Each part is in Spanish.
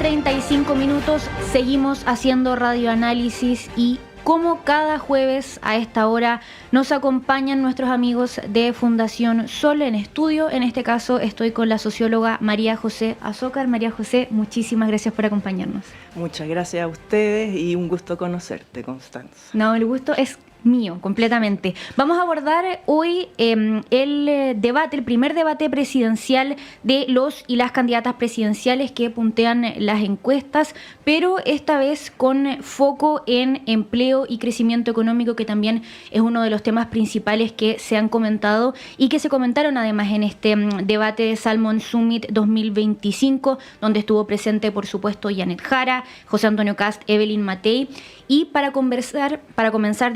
8:35, seguimos haciendo radioanálisis y como cada jueves a esta hora nos acompañan nuestros amigos de Fundación Sol en estudio. En este caso estoy con la socióloga María José Azócar. María José, muchísimas gracias por acompañarnos. Muchas gracias a ustedes y un gusto conocerte, Constanza. No, el gusto es mío, completamente. Vamos a abordar hoy el primer debate presidencial de los y las candidatas presidenciales que puntean las encuestas, pero esta vez con foco en empleo y crecimiento económico, que también es uno de los temas principales que se han comentado y que se comentaron además en este debate de Salmon Summit 2025, donde estuvo presente, por supuesto, Janet Jara, José Antonio Kast, Evelyn Matei. Y para comenzar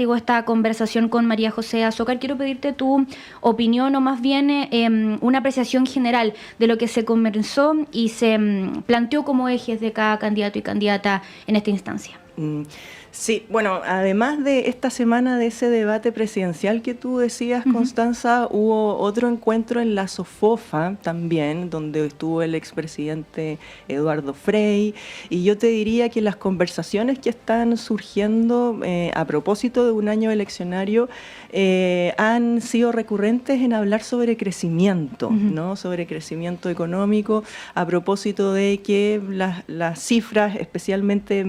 esta conversación con María José Azócar, quiero pedirte tu opinión o más bien una apreciación general de lo que se conversó y se planteó como ejes de cada candidato y candidata en esta instancia. Sí, bueno, además de esta semana de ese debate presidencial que tú decías, Constanza, hubo otro encuentro en la SOFOFA también, donde estuvo el expresidente Eduardo Frei, y yo te diría que las conversaciones que están surgiendo a propósito de un año eleccionario han sido recurrentes en hablar sobre crecimiento, ¿no? Sobre crecimiento económico, a propósito de que las cifras, especialmente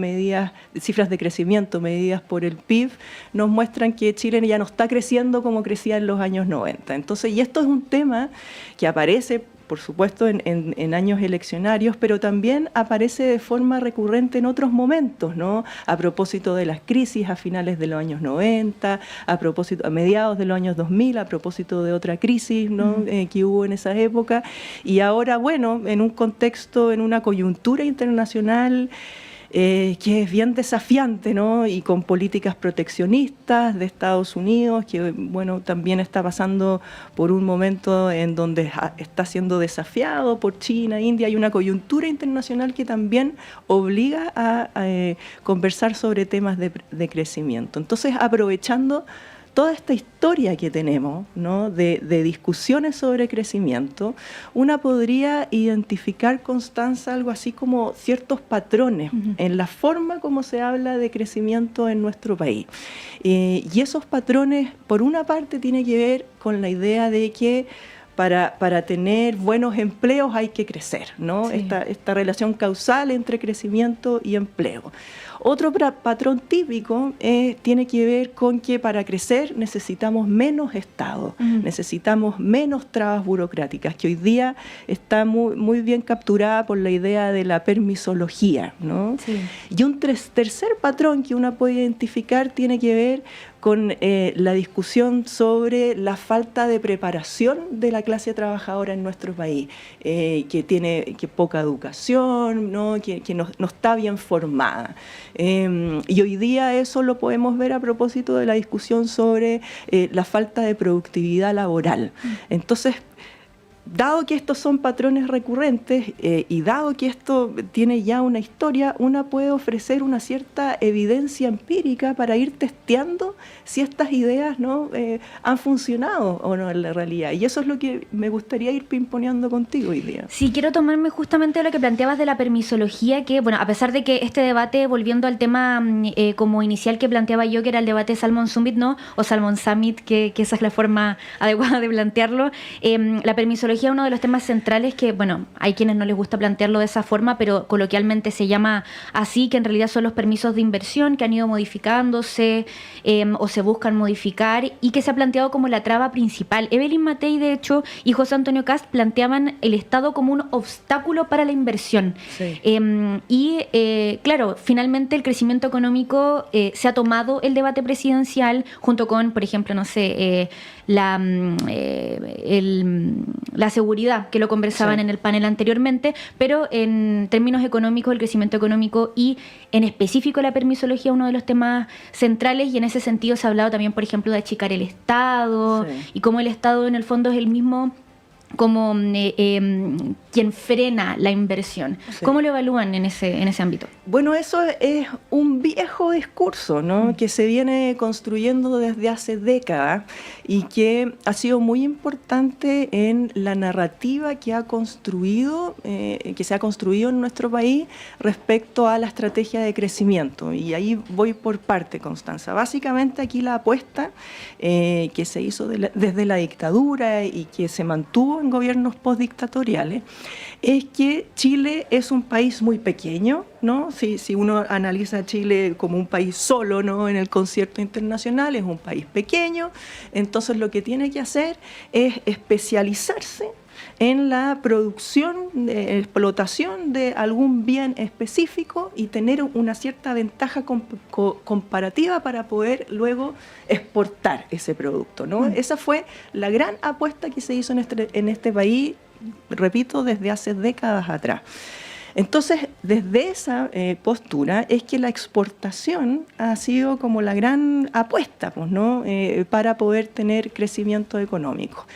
cifras de crecimiento medidas por el PIB, nos muestran que Chile ya no está creciendo como crecía en los años 90. Entonces, y esto es un tema que aparece, por supuesto, en años eleccionarios, pero también aparece de forma recurrente en otros momentos, ¿no? A propósito de las crisis a finales de los años 90, a mediados de los años 2000, a propósito de otra crisis, ¿no? Que hubo en esa época. Y ahora, bueno, en un contexto, en una coyuntura internacional que es bien desafiante, ¿no? Y con políticas proteccionistas de Estados Unidos, que bueno, también está pasando por un momento en donde está siendo desafiado por China, India. Hay una coyuntura internacional que también obliga a conversar sobre temas de crecimiento. Entonces, aprovechando toda esta historia que tenemos, ¿no? de discusiones sobre crecimiento, una podría identificar, Constanza, algo así como ciertos patrones en la forma como se habla de crecimiento en nuestro país. Y esos patrones, por una parte, tienen que ver con la idea de que para tener buenos empleos hay que crecer, ¿no? Sí. Esta relación causal entre crecimiento y empleo. Otro patrón típico tiene que ver con que para crecer necesitamos menos Estado, necesitamos menos trabas burocráticas, que hoy día está muy bien capturada por la idea de la permisología, ¿no? Sí. Y un tercer patrón que uno puede identificar tiene que ver con la discusión sobre la falta de preparación de la clase trabajadora en nuestro país, que tiene poca educación, ¿no? que no está bien formada. Y hoy día eso lo podemos ver a propósito de la discusión sobre la falta de productividad laboral. Entonces, dado que estos son patrones recurrentes y dado que esto tiene ya una historia, una puede ofrecer una cierta evidencia empírica para ir testeando si estas ideas, ¿no? Han funcionado o no en la realidad. Y eso es lo que me gustaría ir pimponeando contigo hoy día. Sí, quiero tomarme justamente lo que planteabas de la permisología, que, bueno, a pesar de que este debate, volviendo al tema como inicial que planteaba yo, que era el debate Salmon Summit, ¿no? O Salmon Summit, que esa es la forma adecuada de plantearlo, la permisología es uno de los temas centrales que, bueno, hay quienes no les gusta plantearlo de esa forma, pero coloquialmente se llama así, que en realidad son los permisos de inversión que han ido modificándose o se buscan modificar y que se ha planteado como la traba principal. Evelyn Matei, de hecho, y José Antonio Kast planteaban el Estado como un obstáculo para la inversión. Sí. Claro, finalmente el crecimiento económico se ha tomado el debate presidencial junto con, por ejemplo, no sé, la seguridad, que lo conversaban en el panel anteriormente, pero en términos económicos, el crecimiento económico y en específico la permisología es uno de los temas centrales, y en ese sentido se ha hablado también, por ejemplo, de achicar el Estado y cómo el Estado en el fondo es el mismo como quien frena la inversión. Sí. ¿Cómo lo evalúan en ese ámbito? Bueno, eso es un viejo discurso, ¿no? Que se viene construyendo desde hace décadas y que ha sido muy importante en la narrativa que se ha construido en nuestro país respecto a la estrategia de crecimiento. Y ahí voy por parte, Constanza. Básicamente aquí la apuesta que se hizo desde la dictadura y que se mantuvo en gobiernos postdictatoriales es que Chile es un país muy pequeño, ¿no? Si uno analiza a Chile como un país solo, ¿no? En el concierto internacional, es un país pequeño, entonces lo que tiene que hacer es especializarse en la producción, explotación de algún bien específico y tener una cierta ventaja comparativa para poder luego exportar ese producto, ¿no? Esa fue la gran apuesta que se hizo en este país, repito, desde hace décadas atrás. Entonces, desde esa postura es que la exportación ha sido como la gran apuesta, pues, ¿no? Para poder tener crecimiento económico.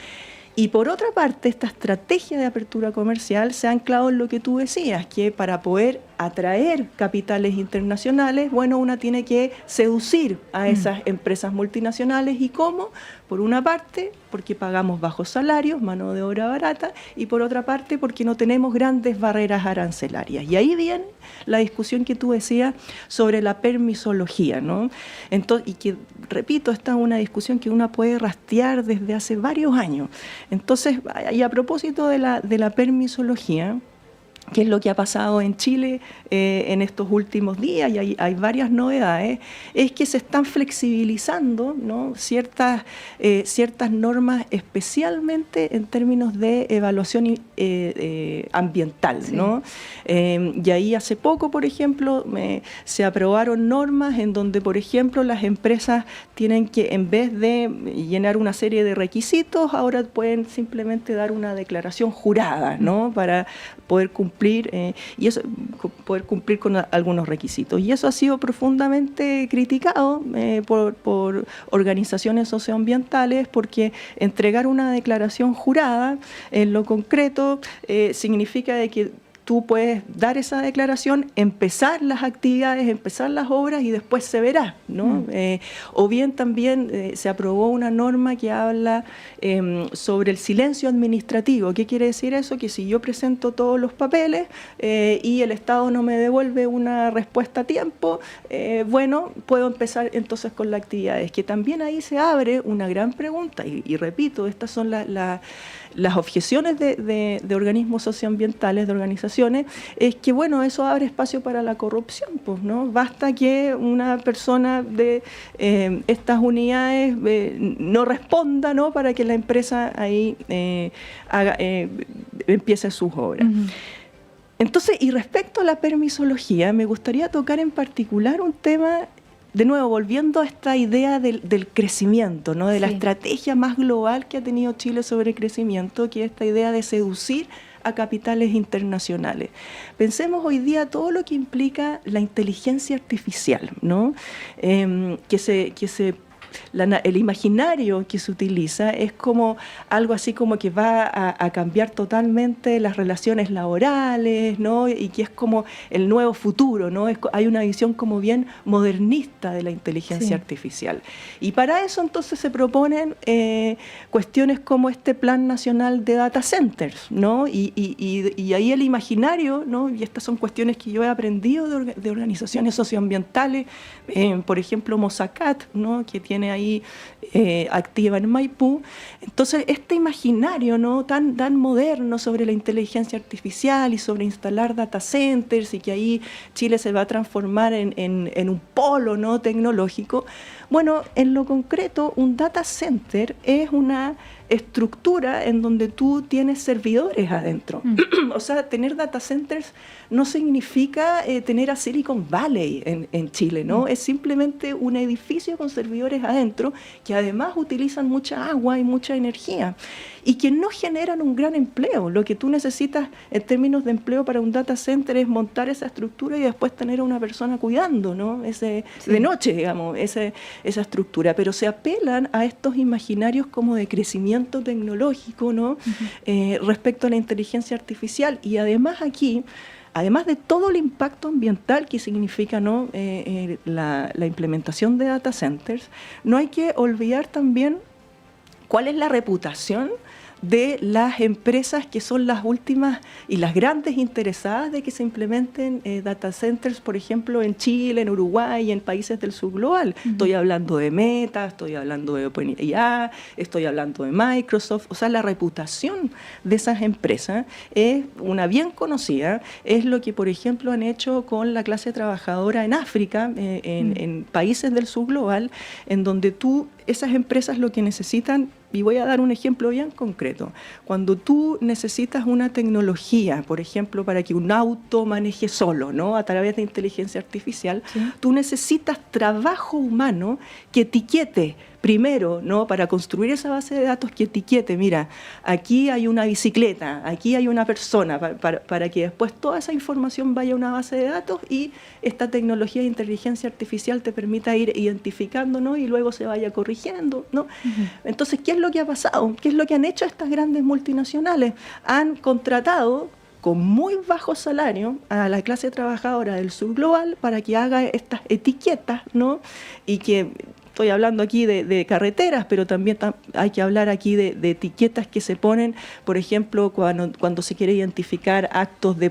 Y por otra parte, esta estrategia de apertura comercial se ha anclado en lo que tú decías, que para poder atraer capitales internacionales, bueno, una tiene que seducir a esas empresas multinacionales. ¿Y cómo? Por una parte, porque pagamos bajos salarios, mano de obra barata, y por otra parte, porque no tenemos grandes barreras arancelarias. Y ahí viene la discusión que tú decías sobre la permisología, ¿no? Entonces, y que, repito, esta es una discusión que uno puede rastrear desde hace varios años. Entonces, y a propósito de la permisología, qué es lo que ha pasado en Chile en estos últimos días, y hay varias novedades, es que se están flexibilizando, ¿no? ciertas normas, especialmente en términos de evaluación ambiental, sí. ¿no? Y ahí hace poco, por ejemplo, se aprobaron normas en donde, por ejemplo, las empresas tienen que, en vez de llenar una serie de requisitos, ahora pueden simplemente dar una declaración jurada, ¿no? Para poder cumplir poder cumplir con algunos requisitos. Y eso ha sido profundamente criticado por organizaciones socioambientales, porque entregar una declaración jurada en lo concreto significa de que tú puedes dar esa declaración, empezar las actividades, empezar las obras y después se verá, ¿no? O bien también se aprobó una norma que habla sobre el silencio administrativo. ¿Qué quiere decir eso? Que si yo presento todos los papeles y el Estado no me devuelve una respuesta a tiempo, bueno, puedo empezar entonces con las actividades. Que también ahí se abre una gran pregunta y repito, estas son las objeciones de organismos socioambientales, de organizaciones, es que, bueno, eso abre espacio para la corrupción, pues, ¿no? Basta que una persona de estas unidades no responda, ¿no? Para que la empresa ahí empiece sus obras. Uh-huh. Entonces, y respecto a la permisología, me gustaría tocar en particular un tema, de nuevo, volviendo a esta idea del crecimiento, ¿no? De la estrategia más global que ha tenido Chile sobre el crecimiento, que es esta idea de seducir a capitales internacionales. Pensemos hoy día todo lo que implica la inteligencia artificial, ¿no? El imaginario que se utiliza es como algo así como que va a cambiar totalmente las relaciones laborales, ¿no? Y que es como el nuevo futuro, ¿no? Hay una visión como bien modernista de la inteligencia artificial. Y para eso entonces se proponen cuestiones como este Plan Nacional de Data Centers, ¿no? Y ahí el imaginario, ¿no? Y estas son cuestiones que yo he aprendido de organizaciones socioambientales, por ejemplo Mosacat, ¿no? Que tiene ahí activa en Maipú. Entonces, este imaginario, ¿no? tan moderno sobre la inteligencia artificial y sobre instalar data centers y que ahí Chile se va a transformar en un polo, ¿no? tecnológico. Bueno, en lo concreto, un data center es una estructura en donde tú tienes servidores adentro. O sea, tener data centers no significa tener a Silicon Valley en Chile, ¿no? Es simplemente un edificio con servidores adentro que además utilizan mucha agua y mucha energía y que no generan un gran empleo. Lo que tú necesitas en términos de empleo para un data center es montar esa estructura y después tener a una persona cuidando, ¿no? De noche, digamos, esa estructura, pero se apelan a estos imaginarios como de crecimiento tecnológico, ¿no? Respecto a la inteligencia artificial. Y además aquí, además de todo el impacto ambiental que significa, ¿no? La implementación de data centers, no hay que olvidar también cuál es la reputación de las empresas que son las últimas y las grandes interesadas de que se implementen data centers, por ejemplo, en Chile, en Uruguay y en países del sur global. Estoy hablando de Meta, estoy hablando de OpenAI, estoy hablando de Microsoft. O sea, la reputación de esas empresas es una bien conocida, es lo que, por ejemplo, han hecho con la clase trabajadora en África, en países del sur global, en donde esas empresas lo que necesitan. Y voy a dar un ejemplo bien concreto. Cuando tú necesitas una tecnología, por ejemplo, para que un auto maneje solo, ¿no? A través de inteligencia artificial, ¿sí? Tú necesitas trabajo humano que etiquete primero, ¿no? Para construir esa base de datos, que etiquete, mira, aquí hay una bicicleta, aquí hay una persona, para que después toda esa información vaya a una base de datos y esta tecnología de inteligencia artificial te permita ir identificando, ¿no? Y luego se vaya corrigiendo, ¿no? Entonces, ¿qué es lo que ha pasado? ¿Qué es lo que han hecho estas grandes multinacionales? Han contratado con muy bajo salario a la clase trabajadora del sur global para que haga estas etiquetas, ¿no? Y que estoy hablando aquí de carreteras, pero también hay que hablar aquí de etiquetas que se ponen, por ejemplo, cuando se quiere identificar actos de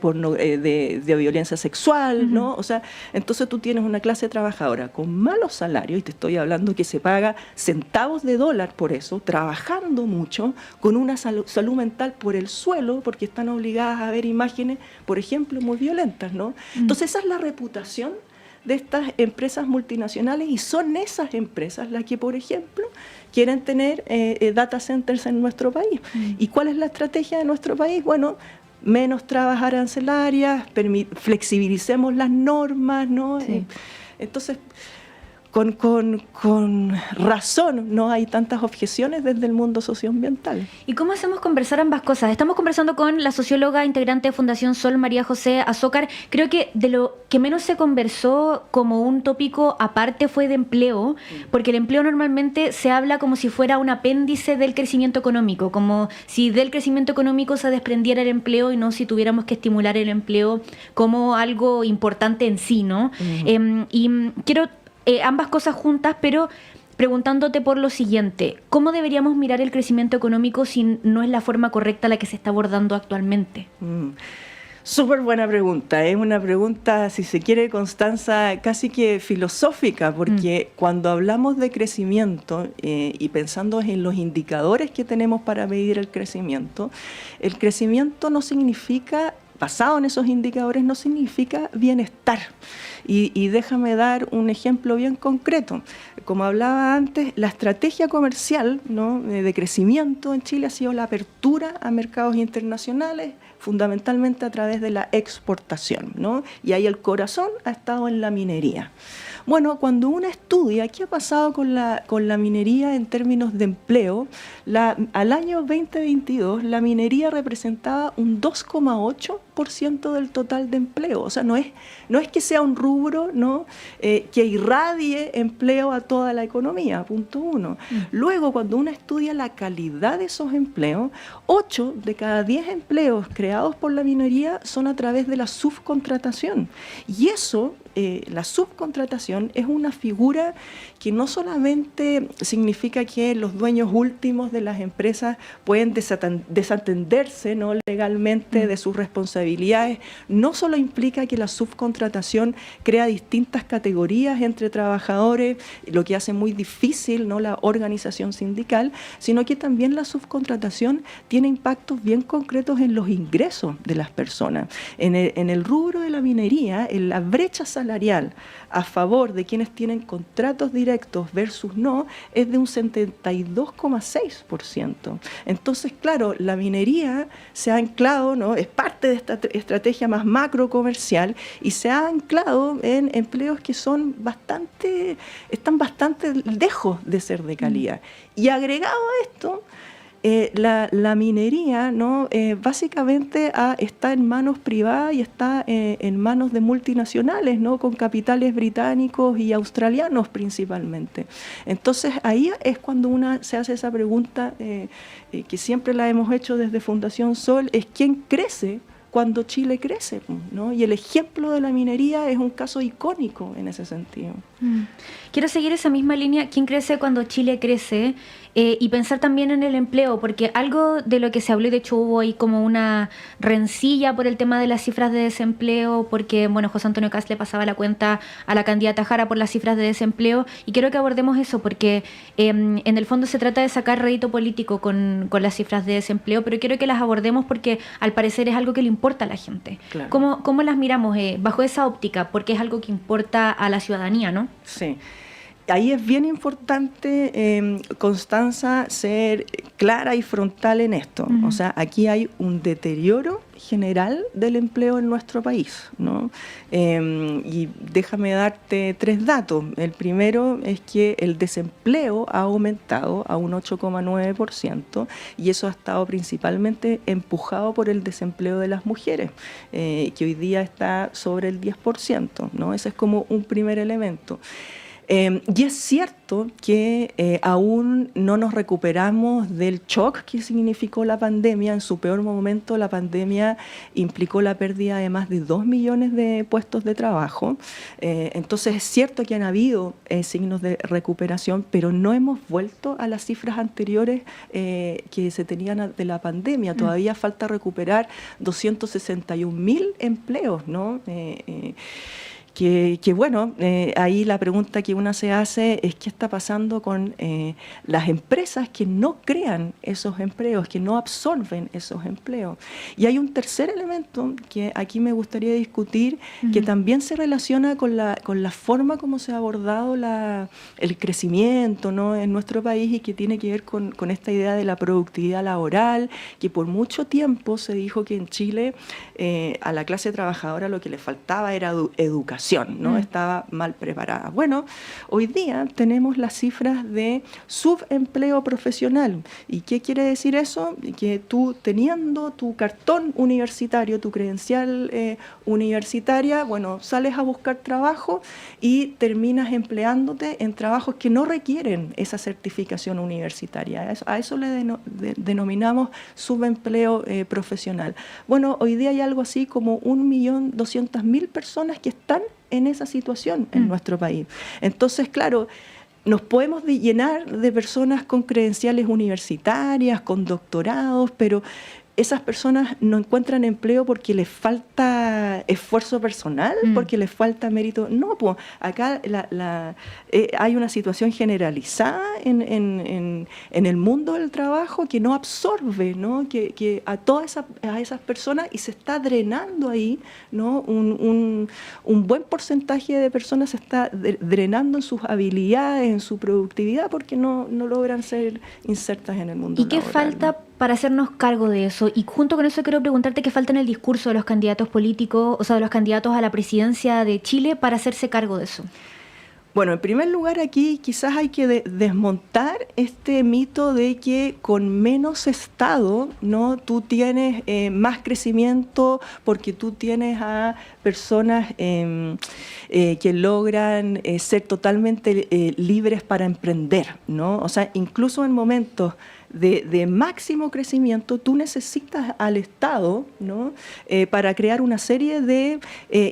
violencia sexual, ¿no? O sea, entonces tú tienes una clase trabajadora con malos salarios, y te estoy hablando que se paga centavos de dólar por eso, trabajando mucho, con una salud mental por el suelo, porque están obligadas a ver imágenes, por ejemplo, muy violentas, ¿no? Entonces esa es la reputación de estas empresas multinacionales, y son esas empresas las que, por ejemplo, quieren tener data centers en nuestro país. ¿Y cuál es la estrategia de nuestro país? Bueno, menos trabas arancelarias, flexibilicemos las normas, ¿no? Sí. Entonces, con razón no hay tantas objeciones desde el mundo socioambiental. ¿Y cómo hacemos conversar ambas cosas? Estamos conversando con la socióloga integrante de Fundación Sol, María José Azócar. Creo que de lo que menos se conversó como un tópico aparte fue de empleo, porque el empleo normalmente se habla como si fuera un apéndice del crecimiento económico, como si del crecimiento económico se desprendiera el empleo y no si tuviéramos que estimular el empleo como algo importante en sí, ¿no? Y quiero ambas cosas juntas, pero preguntándote por lo siguiente: ¿cómo deberíamos mirar el crecimiento económico si no es la forma correcta la que se está abordando actualmente? Súper buena pregunta. Es una pregunta, si se quiere, Constanza, casi que filosófica, porque cuando hablamos de crecimiento y pensando en los indicadores que tenemos para medir el crecimiento no significa, basado en esos indicadores, no significa bienestar. Y déjame dar un ejemplo bien concreto. Como hablaba antes, la estrategia comercial, ¿no?, de crecimiento en Chile ha sido la apertura a mercados internacionales, fundamentalmente a través de la exportación, ¿no? Y ahí el corazón ha estado en la minería. Bueno, cuando uno estudia qué ha pasado con la minería en términos de empleo, al año 2022 la minería representaba un 2,8% del total de empleo. O sea, no es que sea un rubro, ¿no?, que irradie empleo a toda la economía, punto uno. Luego, cuando uno estudia la calidad de esos empleos, 8 de cada 10 empleos creados por la minería son a través de la subcontratación. Y eso, la subcontratación, es una figura que no solamente significa que los dueños últimos de las empresas pueden desatenderse, ¿no?, legalmente de sus responsabilidades, no solo implica que la subcontratación crea distintas categorías entre trabajadores, lo que hace muy difícil, ¿no?, la organización sindical, sino que también la subcontratación tiene impactos bien concretos en los ingresos de las personas. En el rubro de la minería, en la brecha salarial a favor de quienes tienen contratos directos versus no, es de un 72,6%. Entonces, claro, la minería se ha anclado, ¿no?, es parte de esta estrategia más macro comercial, y se ha anclado en empleos que están bastante lejos de ser de calidad. Y agregado a esto, la minería, ¿no? Básicamente está en manos privadas y está en manos de multinacionales, ¿no? Con capitales británicos y australianos principalmente. Entonces ahí es cuando una se hace esa pregunta que siempre la hemos hecho desde Fundación Sol, es ¿quién crece cuando Chile crece? ¿No? Y el ejemplo de la minería es un caso icónico en ese sentido. Quiero seguir esa misma línea, ¿quién crece cuando Chile crece? Y pensar también en el empleo, porque algo de lo que se habló, y de hecho hubo ahí como una rencilla por el tema de las cifras de desempleo, porque bueno, José Antonio Kast le pasaba la cuenta a la candidata Jara por las cifras de desempleo, y quiero que abordemos eso, porque en el fondo se trata de sacar rédito político con las cifras de desempleo, pero quiero que las abordemos porque al parecer es algo que le importa a la gente. Claro. ¿Cómo las miramos bajo esa óptica? Porque es algo que importa a la ciudadanía, ¿no? Sí. Ahí es bien importante, Constanza, ser clara y frontal en esto. O sea, aquí hay un deterioro general del empleo en nuestro país, ¿no? Y déjame darte 3 datos. El primero es que el desempleo ha aumentado a un 8,9% y eso ha estado principalmente empujado por el desempleo de las mujeres, que hoy día está sobre el 10%, ¿no? Ese es como un primer elemento. Y es cierto que aún no nos recuperamos del shock que significó la pandemia. En su peor momento, la pandemia implicó la pérdida de más de 2 millones de puestos de trabajo. Entonces es cierto que han habido signos de recuperación, pero no hemos vuelto a las cifras anteriores que se tenían de la pandemia. Todavía falta recuperar 261.000 empleos, ¿no? Que bueno, ahí la pregunta que una se hace es qué está pasando con las empresas que no crean esos empleos, que no absorben esos empleos. Y hay un tercer elemento que aquí me gustaría discutir, que también se relaciona con la forma como se ha abordado el crecimiento, ¿no? En nuestro país, y que tiene que ver con esta idea de la productividad laboral, que por mucho tiempo se dijo que en Chile a la clase trabajadora lo que le faltaba era educación, ¿no? Estaba mal preparada. Bueno, hoy día tenemos las cifras de subempleo profesional. ¿Y qué quiere decir eso? Que tú, teniendo tu cartón universitario, tu credencial universitaria, bueno, sales a buscar trabajo y terminas empleándote en trabajos que no requieren esa certificación universitaria. A eso le denominamos subempleo profesional. Bueno, hoy día hay algo así como 1.200.000 personas que están en esa situación en nuestro país. Entonces, claro, nos podemos llenar de personas con credenciales universitarias, con doctorados, pero esas personas no encuentran empleo porque les falta esfuerzo personal, porque les falta mérito. No, pues acá hay una situación generalizada en el mundo del trabajo que no absorbe, ¿no? Que a esas personas, y se está drenando ahí, ¿no? Un buen porcentaje de personas se está drenando en sus habilidades, en su productividad, porque no logran ser insertas en el mundo laboral. ¿Y qué falta, ¿no?, para hacernos cargo de eso? Y junto con eso quiero preguntarte qué falta en el discurso de los candidatos políticos, o sea, de los candidatos a la presidencia de Chile, para hacerse cargo de eso. Bueno, en primer lugar aquí quizás hay que desmontar este mito de que con menos Estado, ¿no?, tú tienes más crecimiento porque tú tienes a personas que logran ser totalmente libres para emprender, ¿no? O sea, incluso en momentos de máximo crecimiento, tú necesitas al Estado, ¿no?, para crear una serie de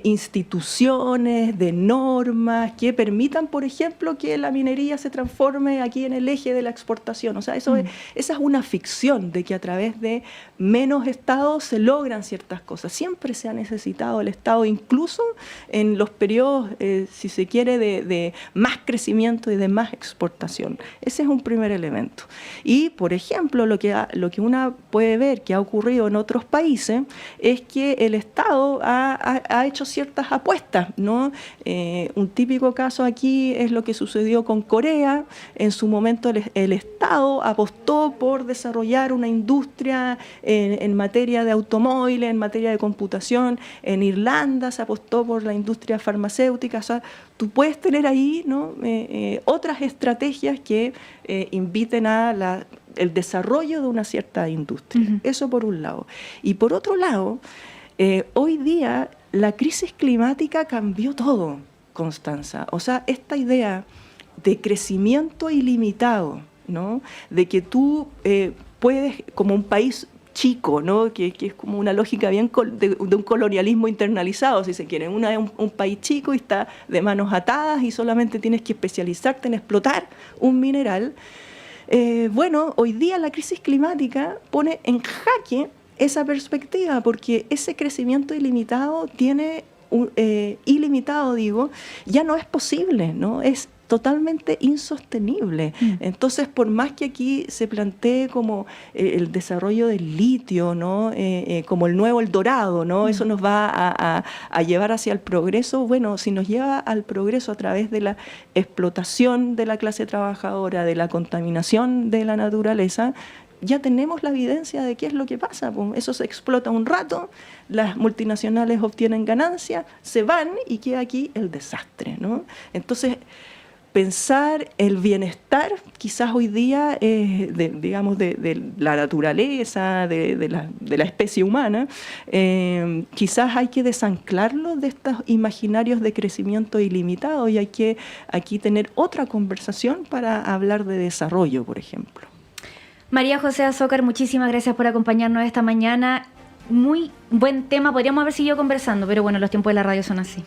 instituciones, de normas que permitan, por ejemplo, que la minería se transforme aquí en el eje de la exportación. O sea, esa es una ficción de que a través de menos Estado se logran ciertas cosas. Siempre se ha necesitado el Estado, incluso en los periodos, si se quiere, de más crecimiento y de más exportación. Ese es un primer elemento. Y, por ejemplo, lo que uno puede ver que ha ocurrido en otros países es que el Estado ha hecho ciertas apuestas, ¿no? Un típico caso aquí es lo que sucedió con Corea. En su momento el Estado apostó por desarrollar una industria en materia de automóviles, en materia de computación. En Irlanda se apostó por la industria farmacéutica. O sea, tú puedes tener ahí, ¿no?, otras estrategias que inviten a el desarrollo de una cierta industria. Uh-huh. Eso por un lado. Y por otro lado, hoy día la crisis climática cambió todo, Constanza. O sea, esta idea de crecimiento ilimitado, ¿no? De que tú puedes, como un país chico, ¿no? Que es como una lógica bien de un colonialismo internalizado, si se quiere. Una es un país chico y está de manos atadas y solamente tienes que especializarte en explotar un mineral. Bueno, hoy día la crisis climática pone en jaque esa perspectiva, porque ese crecimiento ilimitado ya no es posible, ¿no? Es totalmente insostenible. Entonces, por más que aquí se plantee como el desarrollo del litio, ¿no? Como el nuevo El Dorado, ¿no? Eso nos va a llevar hacia el progreso. Bueno, si nos lleva al progreso a través de la explotación de la clase trabajadora, de la contaminación de la naturaleza, ya tenemos la evidencia de qué es lo que pasa. Pues eso se explota un rato, las multinacionales obtienen ganancias, se van y queda aquí el desastre, ¿no? Entonces, pensar el bienestar, quizás hoy día, de la naturaleza, de la especie humana, quizás hay que desanclarlo de estos imaginarios de crecimiento ilimitado y hay que aquí tener otra conversación para hablar de desarrollo, por ejemplo. María José Azócar, muchísimas gracias por acompañarnos esta mañana. Muy buen tema, podríamos haber seguido conversando, pero bueno, los tiempos de la radio son así.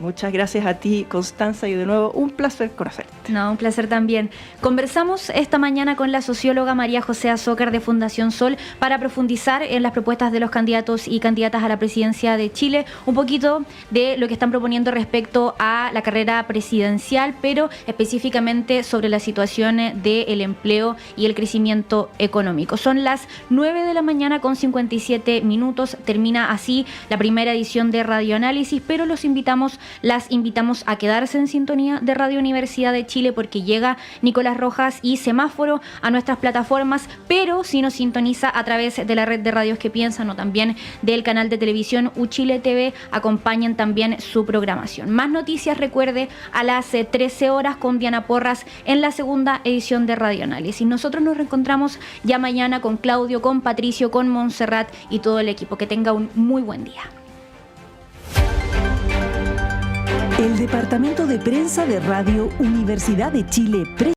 Muchas gracias a ti, Constanza, y de nuevo un placer conocerte. No, un placer también. Conversamos esta mañana con la socióloga María José Azócar de Fundación Sol para profundizar en las propuestas de los candidatos y candidatas a la presidencia de Chile, un poquito de lo que están proponiendo respecto a la carrera presidencial, pero específicamente sobre la situación del empleo y el crecimiento económico. Son las 9 de la mañana con 57 minutos, termina así la primera edición de Radioanálisis, pero las invitamos a quedarse en sintonía de Radio Universidad de Chile porque llega Nicolás Rojas y Semáforo a nuestras plataformas, pero si nos sintoniza a través de la red de radios que piensan o también del canal de televisión Uchile TV, acompañen también su programación. Más noticias, recuerde, a las 13 horas con Diana Porras en la segunda edición de Radioanálisis. Nosotros nos reencontramos ya mañana con Claudio, con Patricio, con Montserrat y todo el equipo. Que tenga un muy buen día. El Departamento de Prensa de Radio Universidad de Chile